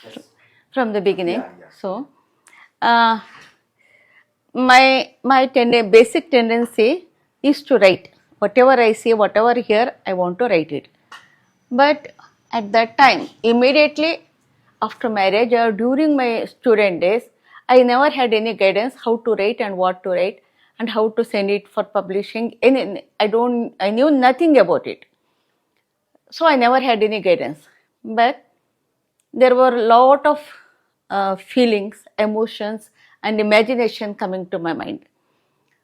Yes. from the beginning. Yeah, yeah. So, uh, my basic tendency is to write. Whatever I see, whatever hear, I want to write it. But at that time, immediately after marriage or during my student days, I never had any guidance how to write and what to write and how to send it for publishing. I knew nothing about it. So I never had any guidance. But there were a lot of feelings, emotions, and imagination coming to my mind.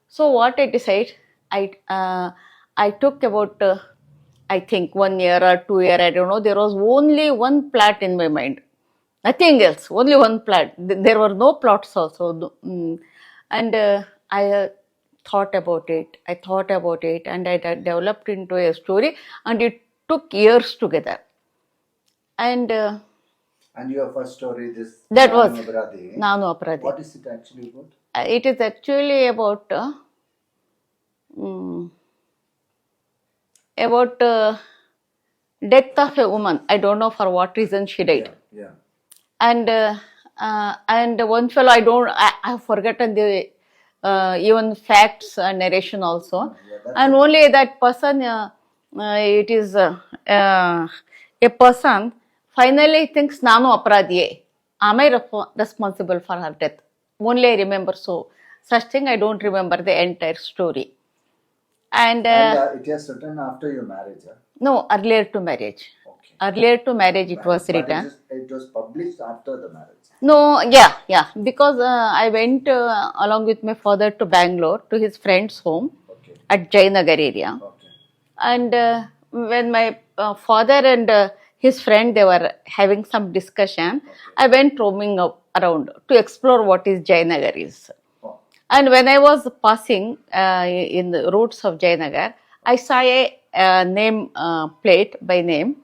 So what I decided, I took about I think 1 year or 2 year, I don't know. There was only one plot in my mind, nothing else. Only one plot. There were no plots also. And I thought about it. I thought about it, and I developed into a story. And it took years together. And And your first story, this that was Nanu Aparadi. Nanu Aparadi. What is it actually about? It is actually about about death of a woman. I don't know for what reason she died. Yeah. And one fellow, I have forgotten the even facts and narration also. And only that person, it is a person finally thinks Nanu Aparadiye. Am I responsible for her death? Only I remember so. Such thing I don't remember the entire story. And it is written after your marriage. Huh? no, earlier to marriage. Okay. Earlier to marriage it was But written. it was published after the marriage. No, yeah, because I went along with my father to Bangalore to his friend's home at Jayanagar area. Okay. And when my father and his friend, they were having some discussion, I went roaming around to explore what is Jayanagar is. Oh. And when I was passing in the roads of Jayanagar, I saw a name plate by name.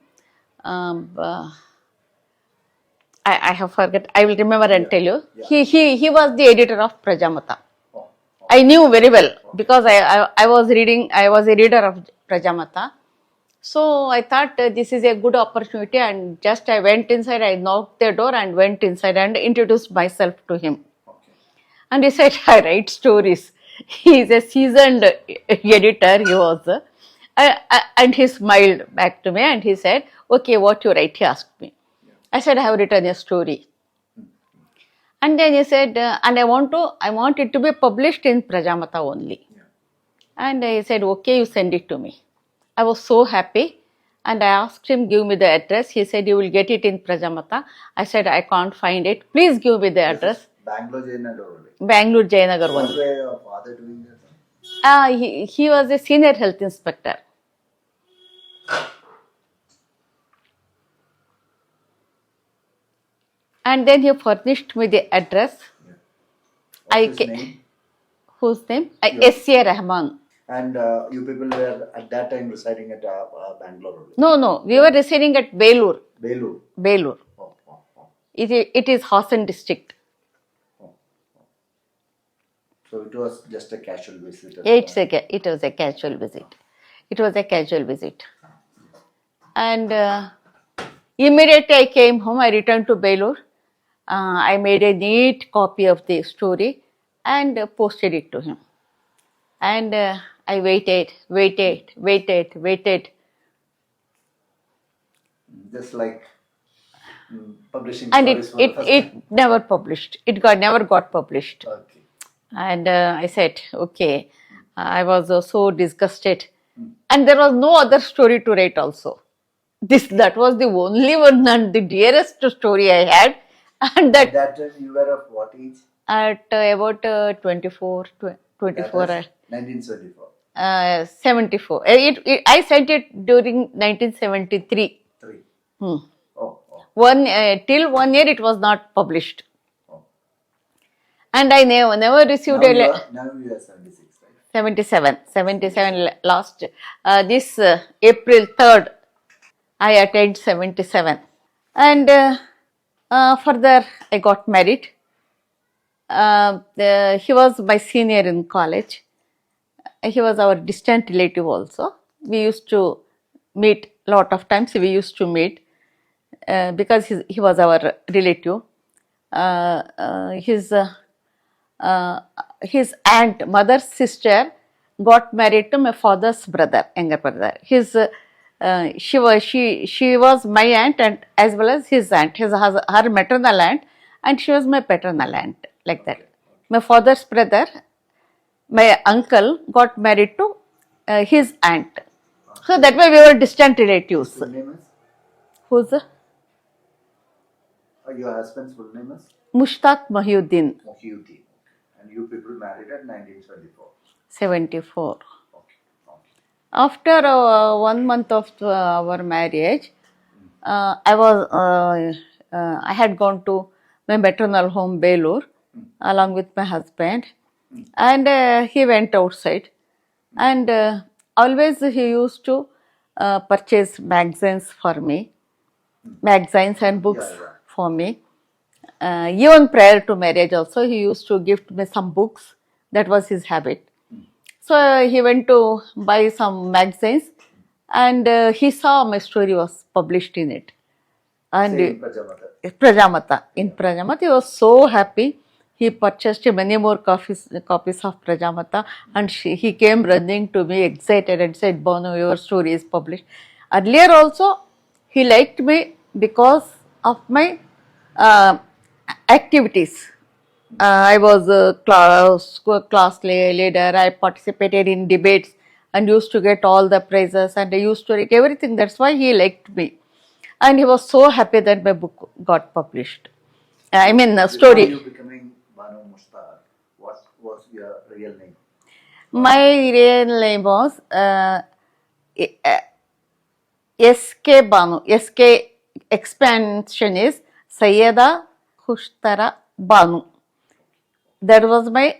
I have forgot. I will remember and tell you. Yeah. He was the editor of Prajamata. Oh. I knew very well because I was reading. I was a reader of Prajamata. So I thought this is a good opportunity, and just I went inside. I knocked the door and went inside and introduced myself to him. Okay. And he said, "I write stories." He is a seasoned editor. He was, and he smiled back to me and he said, "Okay, what you write?" He asked me. I said, I have written a story. And then he said, and I want it to be published in Prajamata only. Yeah. And he said, okay, you send it to me. I was so happy. And I asked him, give me the address. He said, you will get it in Prajamata. I said, I can't find it. Please give me the address. Bangalore Jayanagar only. Bangalore Jayanagar What only. were your father doing that? He was a senior health inspector. And then he furnished me the address. Yeah. What's his name? Whose name? S.A. Rahman. And you people were at that time residing at Bangalore only? No. We were residing at Belur. Belur. Oh. It is Hassan district. Oh. So it was just a casual visit? It was a casual visit. And immediately I came home. I returned to Belur. I made a neat copy of the story and posted it to him. And I waited. Just like publishing And stories for the first time. it never published. Never got published. Okay. And I said, okay. I was so disgusted. And there was no other story to write also. That was the only one and the dearest story I had. And At that time you were of what age? At about 24. 1974. 74. I sent it during 1973. 3. Hmm. Oh. Till 1 year it was not published. Oh. And I never received now you are 76, right? 77 last. This April 3rd, I attained 77. And further, I got married. He was my senior in college. He was our distant relative also. We used to meet lot of times. because he was our relative. Uh, uh, his uh, his aunt, mother's sister, got married to my father's brother, younger brother. She was my aunt and as well as his aunt, her maternal aunt, and she was my paternal aunt, like that. My father's brother, my uncle, got married to his aunt. So that way we were distant His relatives. full name is? Who's Your husband's full name is? Mushtaq Mahyuddin, Mohiuddin. And you people married at 1924. 74. Okay. Okay. After 1 month of our marriage, I had gone to my maternal home, Belur, along with my husband, and he went outside. And always he used to purchase magazines for me, magazines and books Yeah, yeah. for me. Even prior to marriage, also, he used to gift me some books. That was his habit. So he went to buy some magazines and he saw my story was published in it. And Same Prajamata. Prajamata. In Prajamata, he was so happy. He purchased many more copies of Prajamata and he came running to me excited and said, Banu, your story is published. Earlier also, he liked me because of my uh, activities. I was a class leader. I participated in debates and used to get all the prizes and I used to write everything. That's why he liked me. And he was so happy that my book got published. I mean, a Before story. you becoming Banu Mushtaq, what was your real name? My real name was SK Banu. SK expansion is Sayyeda Khushtara Banu. That was my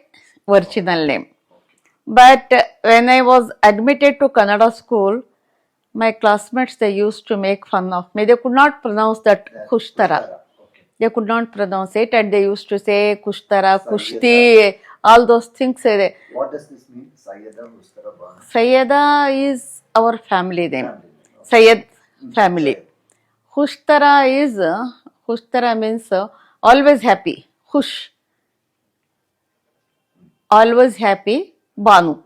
original name. But when I was admitted to Kannada school, my classmates, they used to make fun of me. They could not pronounce that Khushtara. Okay. They could not pronounce it and they used to say Kushtara, Sayyeda. Kushti, all those things. What does this mean? Sayyeda Mustara Banu? Sayyeda is our family name. Family name. Okay. Sayyed family. Sayyed. Khushtara means always happy. Khush. Always happy. Banu.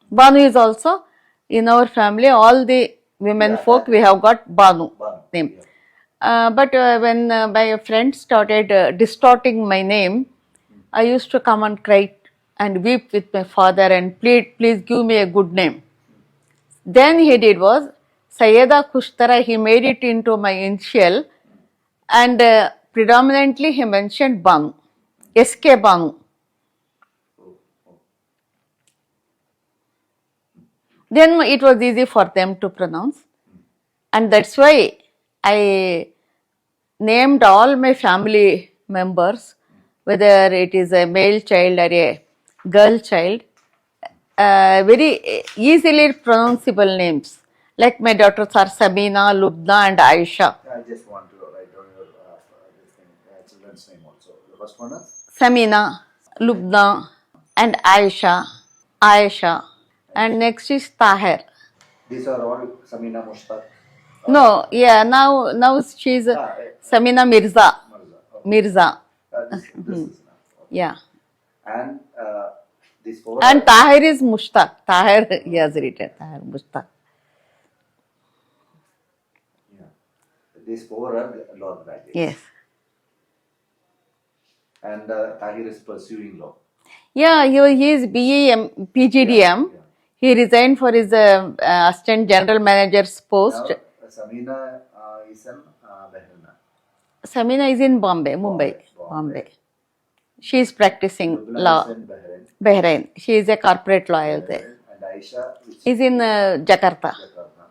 Banu is also in our family. All the women folk, we have got Banu Banu. name. Yeah. But when my friends started distorting my name, I used to come and cry and weep with my father and plead, please give me a good name. Then he did was Sayyeda Kushtara, he made it into my initial and predominantly he mentioned Banu, SK Banu. Oh, oh. Then it was easy for them to pronounce. And that's why I named all my family members, whether it is a male child or a girl child, very easily pronounceable names. Like my daughters are Sabina, Lubna, and Aisha. I just want to write down your this thing, children's name also. The first one is? Samina, Lubna, and Aisha. Aisha. And next is Tahir. These are all Samina Mushtaq. No, yeah, now she's Samina Mirza. Mirza. Okay. Mirza. This is enough. Okay. Yeah. And these four And are, Tahir is Mushtaq. Tahir, he has written Tahir Mushtaq. yeah, these four are law graduates. Yes. And Tahir is pursuing law. Yeah, he is BEM, PGDM. Yeah. He resigned for his assistant general manager's post. Now, Samina is in Bahrain. Samina is in Bombay, Mumbai. Bombay. She is practicing Lubna law. is in Bahrain. Bahrain. She is a corporate lawyer there. And Aisha Is in Jakarta. Jakarta.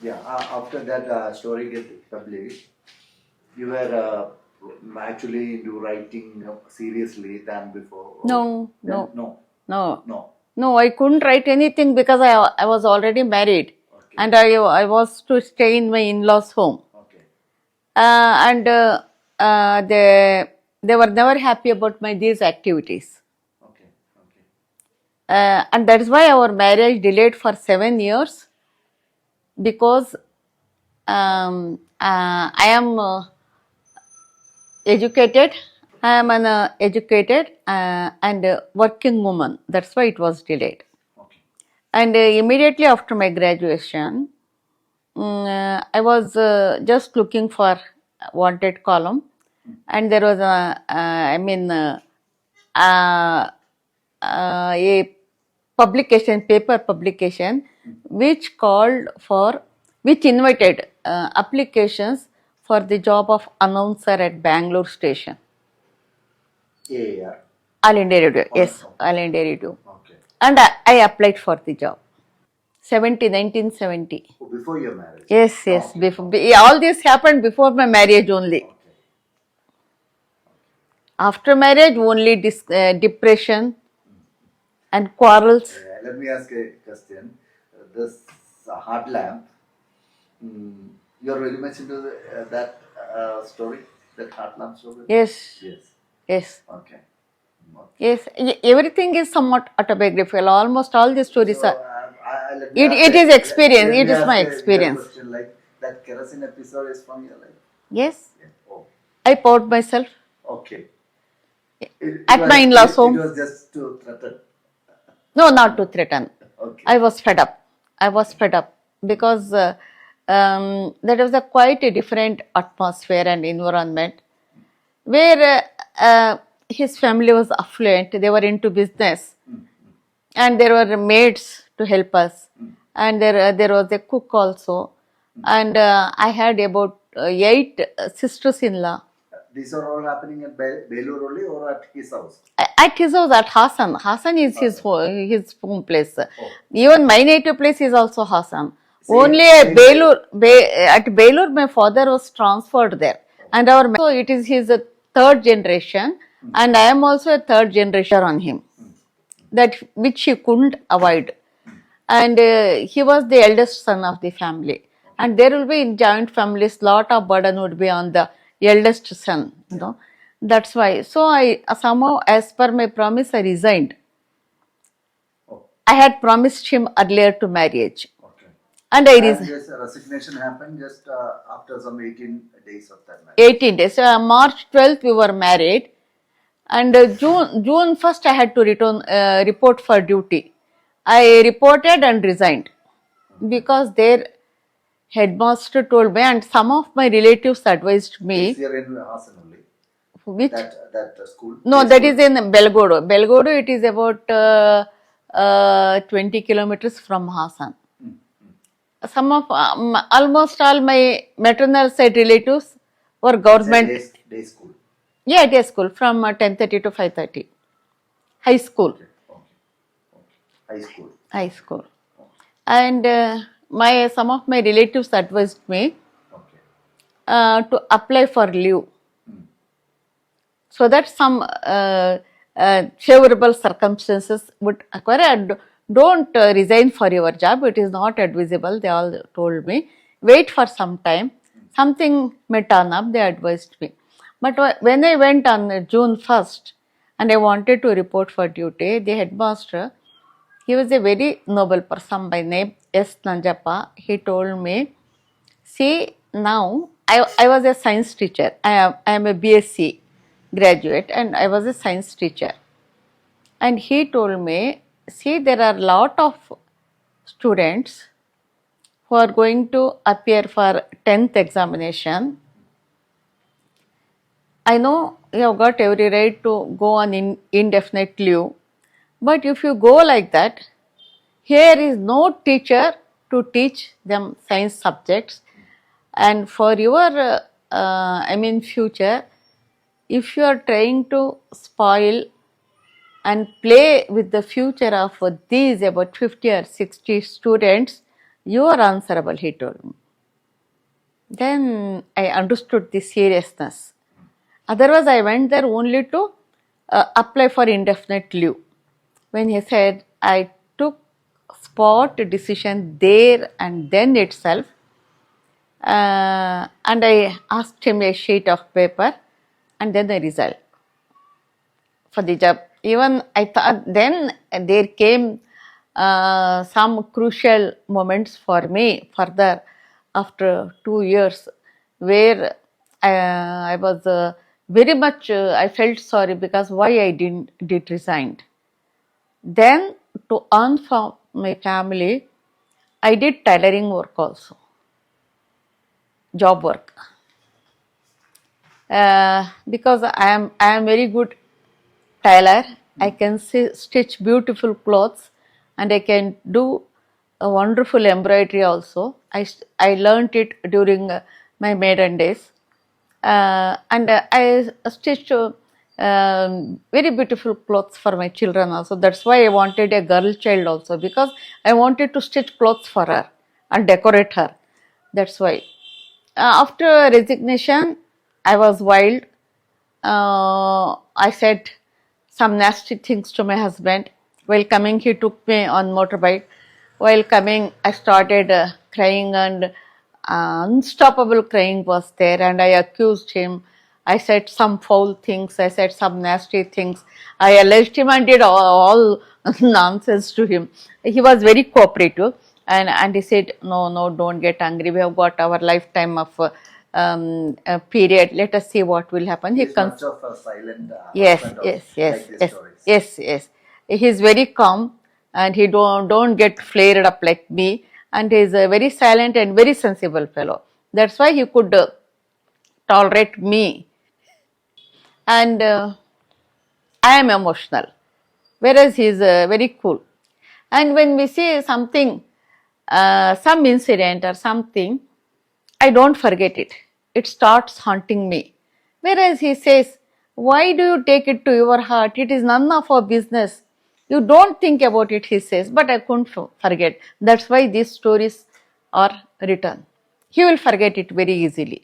Yeah, after that story get published, you were actually into writing seriously than before? No, Then, no. no. No. No. No, I couldn't write anything because I was already married. Okay. And I was to stay in my in-laws' home. Okay. They were never happy about these activities. Okay. Okay. And that is why our marriage delayed for 7 years because I am educated. I am an educated and working woman. That's why it was delayed. Okay. And immediately after my graduation, I was just looking for wanted column, and there was uh, a publication, paper publication, which called for, which invited applications for the job of announcer at Bangalore station. Yeah. All India Radio, yes, Okay. All India Radio. Okay. And I applied for the job. 1970. Oh, before your marriage? Yes, yes. Okay. Before, all this happened before my marriage only. Okay. After marriage, only depression and quarrels. Let me ask a question. This heart lamp, you're very much into that story, that heart lamp story? Yes, Yes. yes, Okay. Okay. yes. Everything is somewhat autobiographical. Almost all the stories So, are. let me ask It is experience. It is my a experience. question, like that kerosene episode is from your life? Yes, Yeah. Oh, I poured myself okay. at my in-laws' It home. was just to threaten. No, not to threaten. Okay. I was fed up. I was fed up because that was a quite a different atmosphere and environment where his family was affluent. They were into business, and there were maids to help us, and there was a cook also, and I had about 8 sisters-in-law. These are all happening at Belur only or at his house? At his house at Hassan. Hassan is his home place. Oh. Even my native place is also Hassan. Same- Only same at Belur, my father was transferred there, and so it is his third generation, and I am also a third generation on him, that which he couldn't avoid, and he was the eldest son of the family, and there will be in joint families lot of burden would be on the eldest son, you know. That's why. So I somehow, as per my promise, I resigned. Oh, I had promised him earlier to marriage, okay. and I And resigned. this resignation happened just after some 18 days of that marriage. 18 days. So March 12th we were married, and June 1st I had to return report for duty. I reported and resigned because their headmaster told me, and some of my relatives advised me. It's here in Hassan only. Which? That school? No, Day that school? is in Belgodo. Belgodo, it is about 20 kilometers from Hassan. Some of almost all my maternal side relatives were It's a government. day school. Yeah, day school from 10:30 to 5:30. High school. Okay. Okay. Okay. High school. High school. And some of my relatives advised me Okay. to apply for leave, so that some favorable circumstances would occur, and don't resign for your job. It is not advisable. They all told me, wait for some time. Something may turn up. They advised me. But when I went on June 1st and I wanted to report for duty, the headmaster, he was a very noble person by name S. Nanjappa. He told me, see, now I was a science teacher. I am a BSc graduate and I was a science teacher. And he told me, see, there are a lot of students who are going to appear for 10th examination. I know you have got every right to go on indefinite leave, but if you go like that, here is no teacher to teach them science subjects, and for your future, if you are trying to spoil and play with the future of these about 50 or 60 students, you are answerable, he told me. Then I understood the seriousness. Otherwise, I went there only to apply for indefinite leave. When he said, I took spot decision there and then itself, and I asked him a sheet of paper, and then I resigned for the job. Even I thought then there came some crucial moments for me further after 2 years, where I was very much I felt sorry because why I did resigned. Then to earn for my family, I did tailoring work also, job work. Because I am very good tailor. I can stitch beautiful clothes, and I can do a wonderful embroidery also. I learnt it during my maiden days, and I stitched very beautiful clothes for my children also. That's why I wanted a girl child also, because I wanted to stitch clothes for her and decorate her. That's why. After resignation, I was wild. I said some nasty things to my husband. While coming, he took me on motorbike. While coming, I started crying, and unstoppable crying was there, and I accused him. I said some foul things. I said some nasty things. I alleged him and did all nonsense to him. He was very cooperative, and he said, "No, no, don't get angry. We have got our lifetime of period. Let us see what will happen." He's much of a silent Yes, husband yes, of yes, like these yes, stories. yes, yes. He's very calm, and he don't get flared up like me. And he's a very silent and very sensible fellow. That's why he could tolerate me. And I am emotional, whereas he's very cool. And when we see something, some incident or something, I don't forget it. It starts haunting me. Whereas he says, "Why do you take it to your heart? It is none of our business. You don't think about it," he says. But I couldn't forget. That's why these stories are written. He will forget it very easily.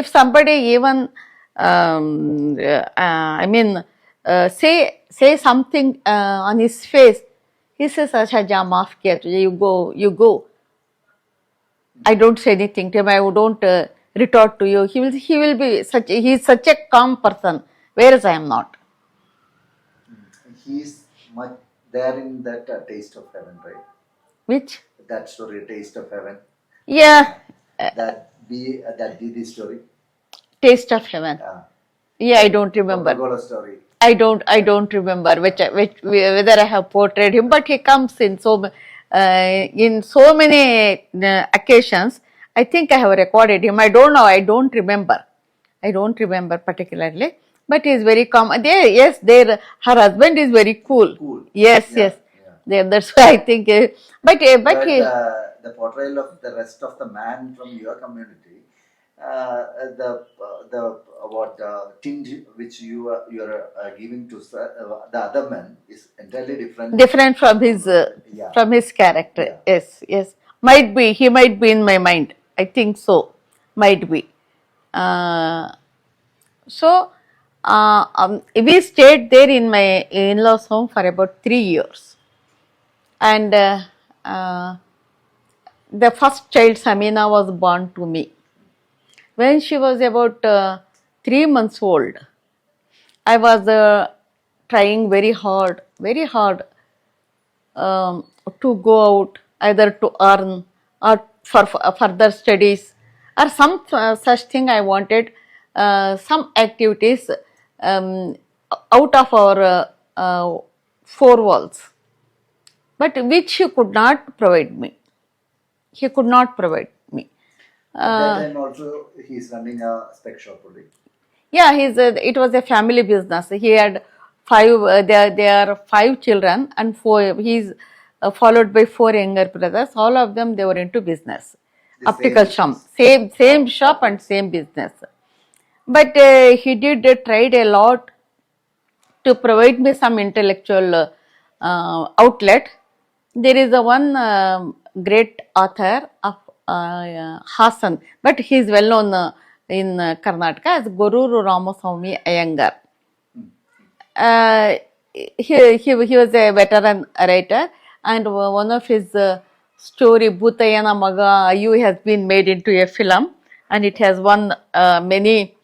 If somebody even, I mean, say something on his face, he says, "Acha ja maaf kiya tujhe, you go, you go." I don't say anything to him. I don't retort to you. He will be such. He is such a calm person, whereas I am not. He's much there in that Taste of Heaven, right? Which? That story, Taste of Heaven. Yeah, That DD story. Taste of heaven. Yeah, I don't remember. Coca-Cola story. I don't remember which whether I have portrayed him, but he comes in so many occasions. I think I have recorded him. I don't know. I don't remember. I don't remember particularly, but he is very calm. There, yes, there. Her husband is very cool. Cool. Yes, Yeah, yes. yeah. There, that's why I think. But he. The portrayal of the rest of the man from your community, the what tinge which you're giving to the other man is entirely different. Different from his Yeah. from his character. Yeah. Yes, yes. Might be he might be in my mind. I think so. Might be. Uh, so we stayed there in my in-laws' home for about 3 years, and the first child Samina was born to me. When she was about 3 months old, I was trying very hard to go out either to earn or for further studies or some such thing. I wanted some activities um, out of our four walls, but which he could not provide me. He could not provide me. At that time also he's running a spec shop only. Yeah, it was a family business. He had five. There are five children and four. He's followed by four younger brothers. All of them they were into business, The optical same shop, business. same shop and same business. But he did tried a lot to provide me some intellectual outlet. There is a one great author of Hassan, but he is well known in Karnataka as Goruru Ramaswamy Iyengar. Uh, he was a veteran writer, and one of his story, Bhutayana Maga Ayu, has been made into a film, and it has won many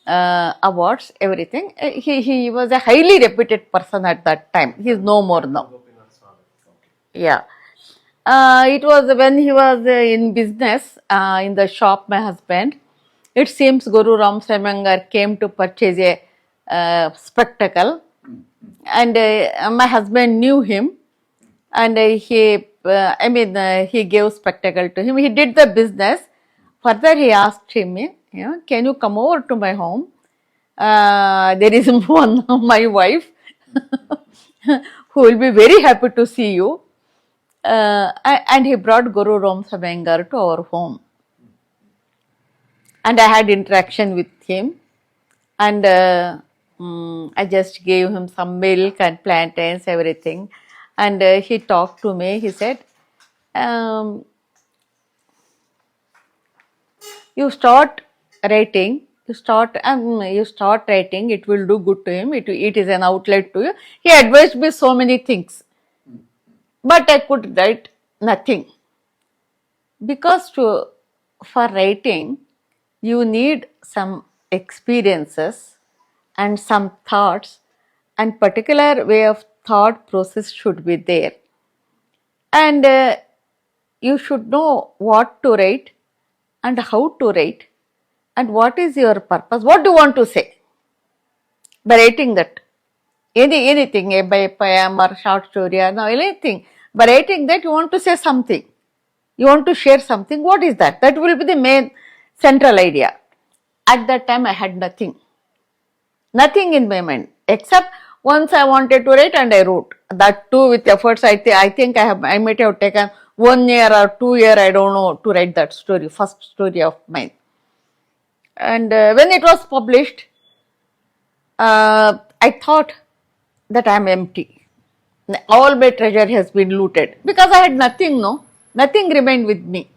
awards, everything. He was a highly reputed person at that time. He is no more now. Yeah. It was when he was in business in the shop, my husband. It seems Guru Ram Samangar came to purchase a spectacle, and my husband knew him, and he gave spectacle to him. He did the business. Further, he asked him, can you come over to my home? There is one my wife who will be very happy to see you. And he brought Guru Ram Samangar to our home. And I had interaction with him, and I just gave him some milk and plantains, everything. And he talked to me. He said, um, "You start writing. You start writing. It will do good to him. It is an outlet to you." He advised me so many things, but I could write nothing because for writing you need some experiences and some thoughts, and particular way of thought process should be there, and you should know what to write and how to write and what is your purpose, what do you want to say by writing that, anything, by poem or short story or no, anything. By writing that you want to say something, you want to share something, what is that? That will be the main central idea. At that time I had nothing in my mind, except once I wanted to write and I wrote. That too with efforts. I think I might have taken 1 year or 2 years, I don't know, to write that story, first story of mine. And when it was published, I thought that I am empty. All my treasure has been looted because I had nothing, nothing remained with me.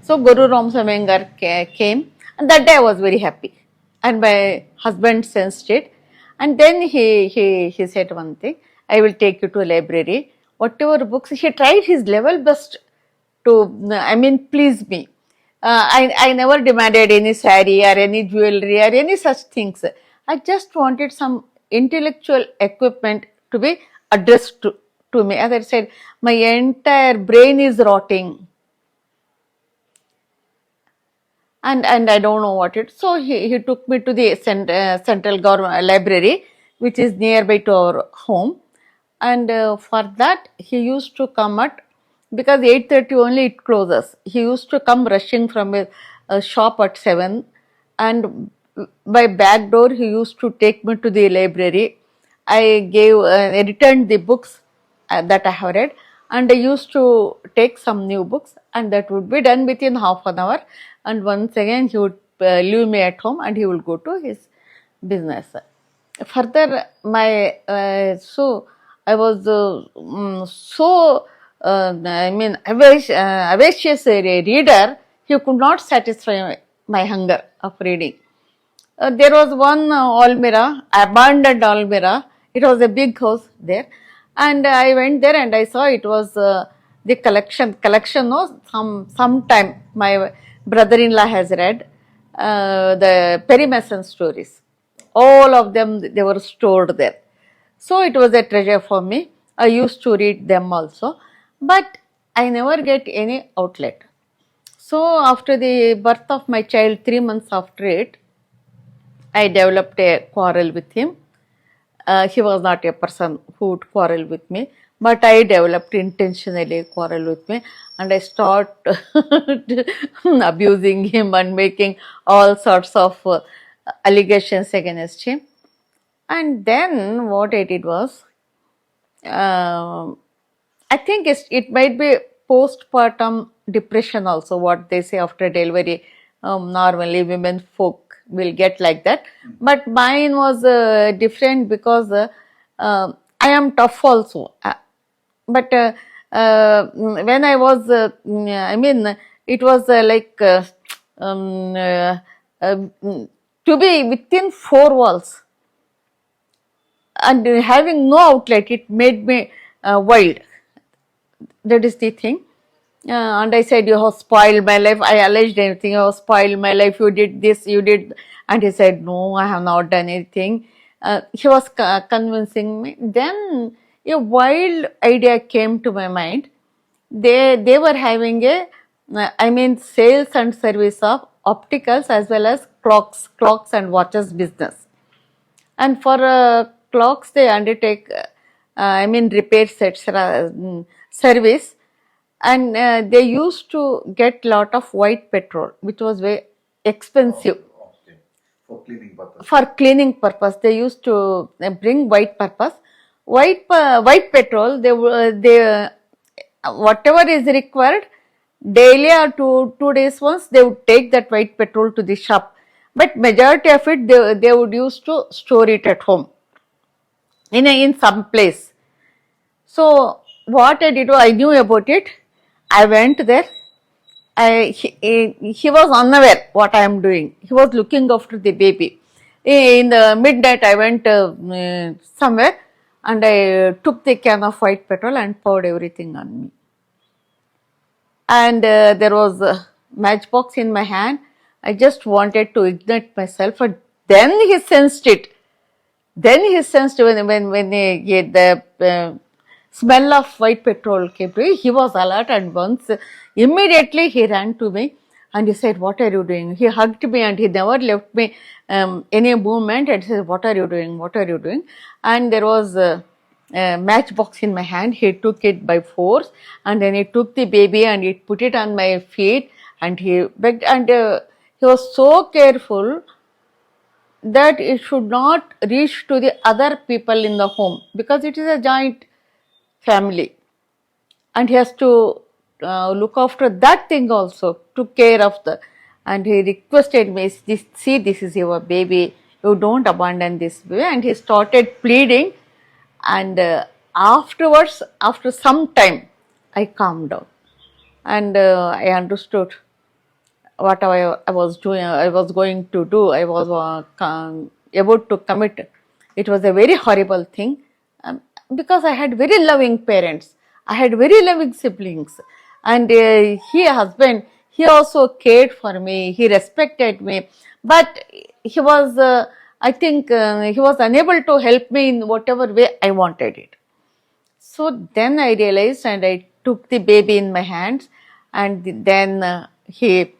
So Guru Ram Samangar came, and that day I was very happy. And my husband sensed it. And then he said one thing, I will take you to a library. Whatever books, he tried his level best to, please me. I never demanded any saree or any jewelry or any such things. I just wanted some intellectual equipment to be addressed to me. As I said, my entire brain is rotting. And I don't know what it. So he took me to the central government library, which is nearby to our home. And for that, he used to come at, because 8:30 only it closes. He used to come rushing from a shop at 7, and by back door he used to take me to the library. I returned the books that I have read, and I used to take some new books, and that would be done within half an hour. And once again he would leave me at home and he will go to his business. Further, so I was so avaricious reader. He could not satisfy my hunger of reading. There was one Almira, abandoned Almira. It was a big house there, and I went there and I saw it was the collection. No, sometime my brother-in-law has read the Perry Mason stories. All of them, they were stored there. So it was a treasure for me. I used to read them also, but I never get any outlet. So after the birth of my child, 3 months after it, I developed a quarrel with him. He was not a person who would quarrel with me, but I developed intentionally a quarrel with me, and I started abusing him and making all sorts of allegations against him. And then what I did was, I think it might be postpartum depression also, what they say after delivery. Normally women folk will get like that, but mine was different because I am tough also. But when I was, it was to be within four walls and having no outlet, it made me wild. That is the thing. And I said, you have spoiled my life. I alleged anything, you have spoiled my life, you did this, you did. And he said, no, I have not done anything. He was convincing me. Then a wild idea came to my mind. They were having sales and service of opticals as well as clocks and watches business. And for clocks, they undertake, repair sets, service, and they used to get lot of white petrol, which was very expensive. Okay. For cleaning purpose. For cleaning purpose, they used to bring white petrol. Whatever is required daily or two days once, they would take that white petrol to the shop, but majority of it they would use to store it at home in some place. So what I did was, I knew about it. I went there. He was unaware what I am doing. He was looking after the baby. In the midnight, I went somewhere and I took the can of white petrol and poured everything on me. And there was a matchbox in my hand. I just wanted to ignite myself, but then he sensed it. Then he sensed when the smell of white petrol came to him, he was alert, and once immediately he ran to me and he said, "What are you doing?" He hugged me and he never left me any movement, and said, "What are you doing? What are you doing?" And there was a matchbox in my hand. He took it by force, and then he took the baby and he put it on my feet, and he begged, and he was so careful that it should not reach to the other people in the home, because it is a joint family and he has to look after that thing also, took care of the, and he requested me, "See, this is your baby, you don't abandon this baby," and he started pleading. And afterwards, after some time, I calmed down and I understood what I was doing, I was going to do, I was about to commit. It was a very horrible thing, because I had very loving parents, I had very loving siblings, and husband, he also cared for me, he respected me, but he was, I think, he was unable to help me in whatever way I wanted it. So then I realized, and I took the baby in my hands, and then he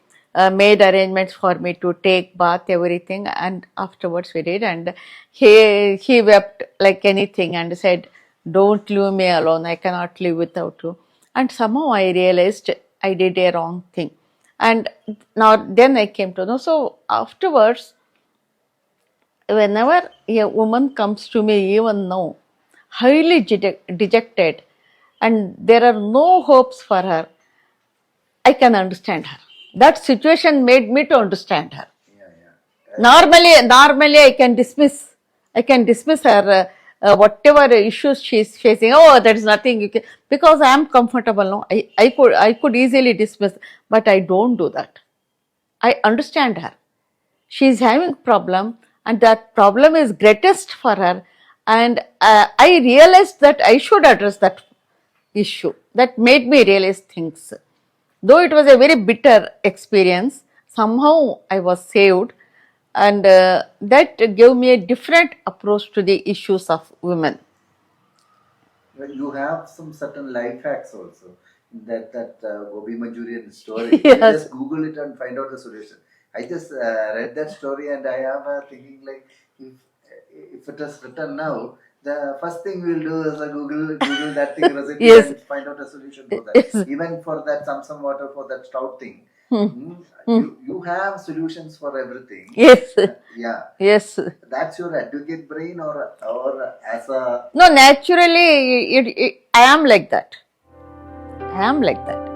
made arrangements for me to take bath, everything, and afterwards we did, and he wept like anything and said, "Don't leave me alone, I cannot live without you." And somehow I realized I did a wrong thing, and now then I came to know. So afterwards, whenever a woman comes to me, even now, highly dejected, and there are no hopes for her, I can understand her. That situation made me to understand her. Yeah, yeah. Normally, I can dismiss her, whatever issues she is facing. Oh, there is nothing you can, because I am comfortable. No, I could easily dismiss, but I don't do that. I understand her. She is having problem, and that problem is greatest for her, and I realized that I should address that issue. That made me realize things. Though it was a very bitter experience, somehow I was saved, and that gave me a different approach to the issues of women. Well, you have some certain life hacks also. That Gobi Manchurian story. Yes. You just Google it and find out the solution. I just read that story and I am thinking like, if it is written now, the first thing we'll do is Google that thing recipe Yes. and find out a solution for that. Yes. Even for that Samsung water, for that stout thing, you have solutions for everything. Yes. Yeah. Yes. That's your advocate brain, or as a No, naturally, I am like that. I am like that.